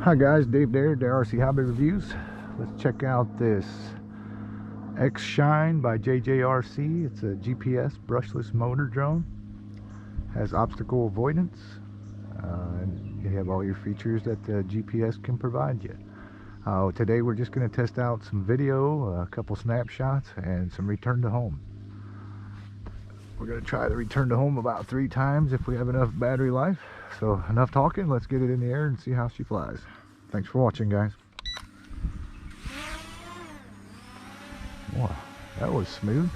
Hi guys, Dave there, JJRC Hobby Reviews. Let's check out this X Shine by JJRC. It's a GPS brushless motor drone. Has obstacle avoidance, and you have all your features that the GPS can provide you. Today we're just going to test out some video, a couple snapshots, and some return to home. We're going to try to return to home about 3 times if we have enough battery life. So enough talking, let's get it in the air and see how she flies. Thanks for watching, guys. Wow, that was smooth.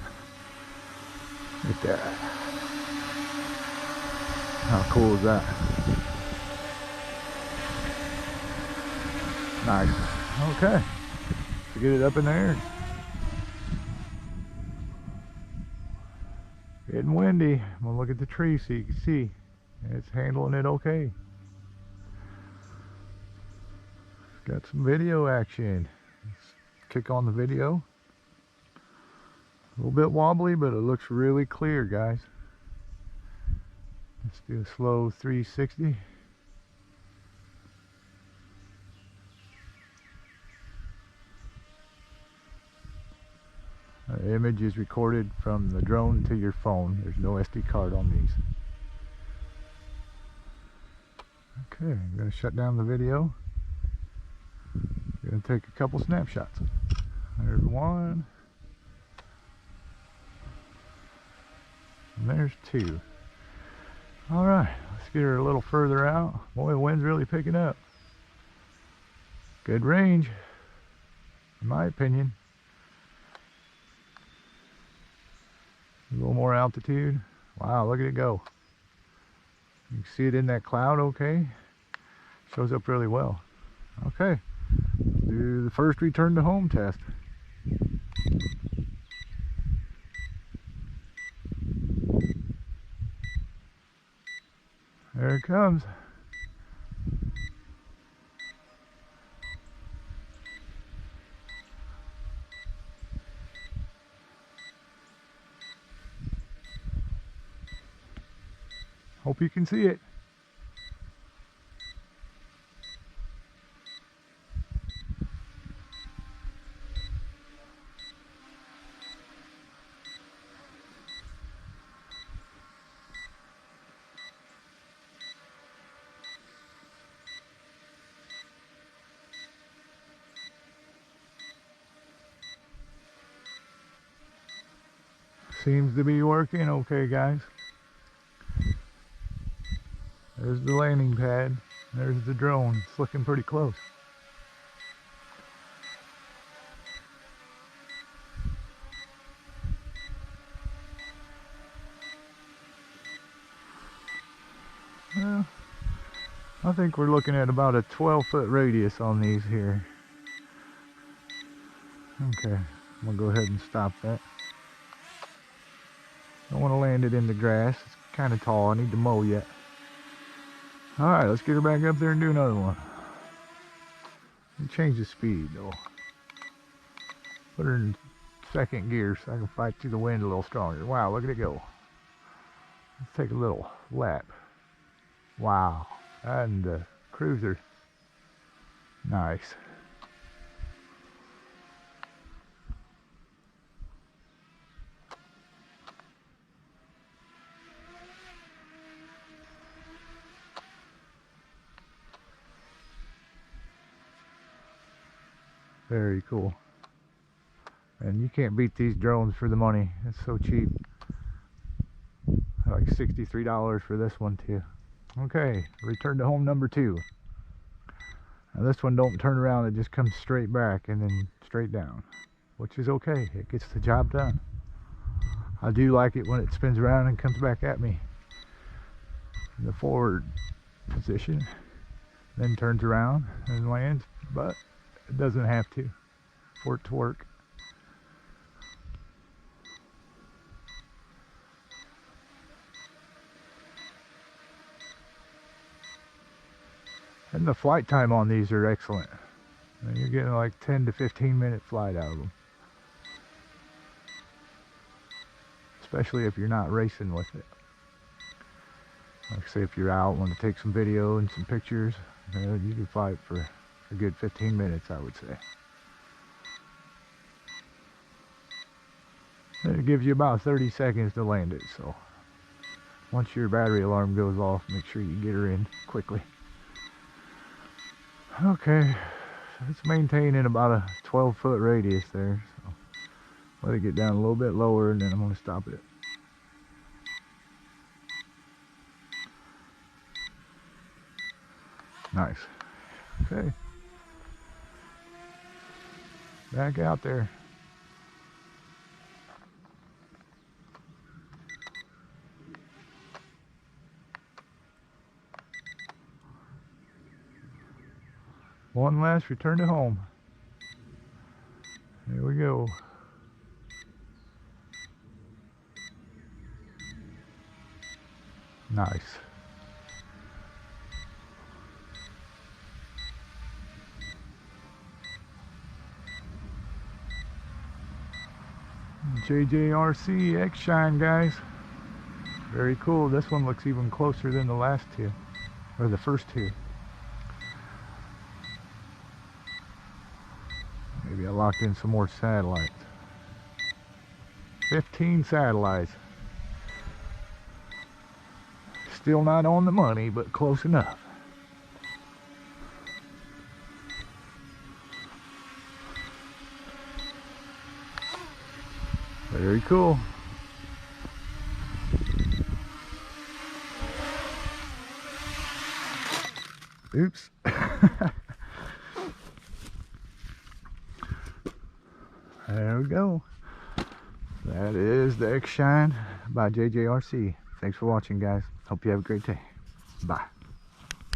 Look at that. How cool is that? Nice. Okay. To get it up in there. Getting windy. I'm gonna look at the tree so you can see it's handling it okay. Got some video action. Let's kick on the video. A little bit wobbly, but it looks really clear, guys. Let's do a slow 360. The image is recorded from the drone to your phone. There's no SD card on these. Okay, I'm going to shut down the video. I'm going to take a couple snapshots. There's one. And there's 2. Alright, let's get her a little further out. Boy, the wind's really picking up. Good range, in my opinion. A little more altitude. Wow, look at it go. You can see it in that cloud okay. Shows up really well. Okay, do the first return to home test. There it comes. Hope you can see it. Seems to be working okay, guys. There's the landing pad. There's the drone. It's looking pretty close. Well, I think we're looking at about a 12-foot radius on these here. Okay, I'm gonna go ahead and stop that. Don't want to land it in the grass. It's kind of tall. I need to mow yet. Alright, let's get her back up there and do another one. Change the speed though. Put her in 2nd gear so I can fight through the wind a little stronger. Wow, look at it go. Let's take a little lap. Wow, and the cruiser. Nice. Very cool. And you can't beat these drones for the money. It's so cheap. Like $63 for this one too. Okay, return to home number 2. Now this one don't turn around, it just comes straight back and then straight down, which is okay. It gets the job done. I do like it when it spins around and comes back at me in the forward position, then turns around and lands, but it doesn't have to for it to work. And the flight time on these are excellent. And you're getting like 10 to 15 minute flight out of them. Especially if you're not racing with it. Like say if you're out, want to take some video and some pictures, You can fly it for a good 15 minutes, I would say. It gives you about 30 seconds to land it, so once your battery alarm goes off, make sure you get her in quickly. Okay, it's maintaining about a 12-foot radius there, so let it get down a little bit lower and then I'm going to stop it. Nice. Okay. Back out there. One last return to home. There we go. Nice. JJRC X-Shine, guys. Very cool. This one looks even closer than the last two, or the first two. Maybe I locked in some more satellites. 15 satellites. Still not on the money, but close enough. Very cool. Oops. There we go. That is the X-Shine by JJRC. Thanks for watching, guys. Hope you have a great day. Bye.